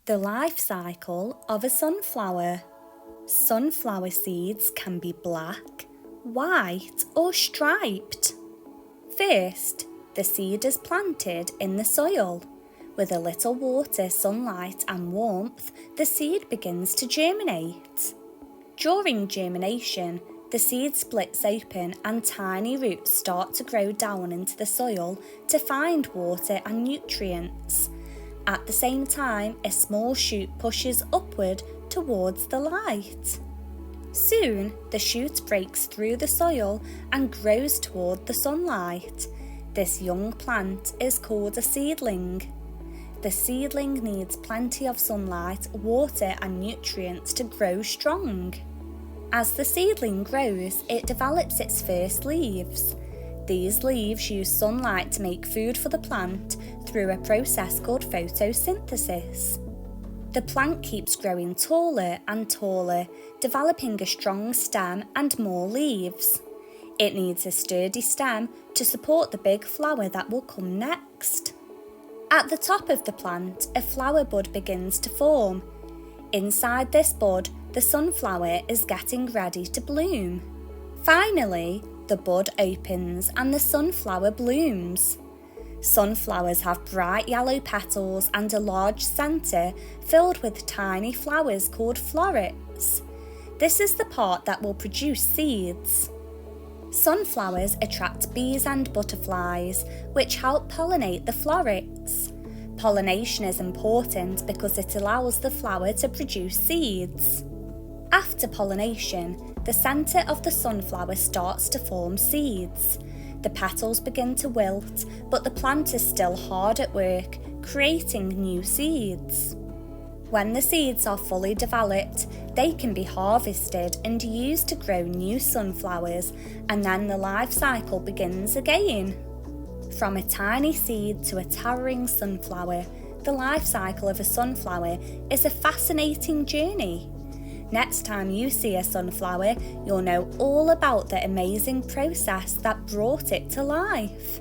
The life cycle of a sunflower. Sunflower seeds can be black, white or striped. First, the seed is planted in the soil. With a little water, sunlight and warmth, the seed begins to germinate. During germination, the seed splits open and tiny roots start to grow down into the soil to find water and nutrients. At the same time, a small shoot pushes upward towards the light. Soon, the shoot breaks through the soil and grows toward the sunlight. This young plant is called a seedling. The seedling needs plenty of sunlight, water and nutrients to grow strong. As the seedling grows, it develops its first leaves. These leaves use sunlight to make food for the plant through a process called photosynthesis. The plant keeps growing taller and taller, developing a strong stem and more leaves. It needs a sturdy stem to support the big flower that will come next. At the top of the plant, a flower bud begins to form. Inside this bud, the sunflower is getting ready to bloom. Finally, the bud opens and the sunflower blooms. Sunflowers have bright yellow petals and a large centre filled with tiny flowers called florets. This is the part that will produce seeds. Sunflowers attract bees and butterflies, which help pollinate the florets. Pollination is important because it allows the flower to produce seeds. After pollination, the centre of the sunflower starts to form seeds. The petals begin to wilt, but the plant is still hard at work, creating new seeds. When the seeds are fully developed, they can be harvested and used to grow new sunflowers, and then the life cycle begins again. From a tiny seed to a towering sunflower, the life cycle of a sunflower is a fascinating journey. Next time you see a sunflower, you'll know all about the amazing process that brought it to life.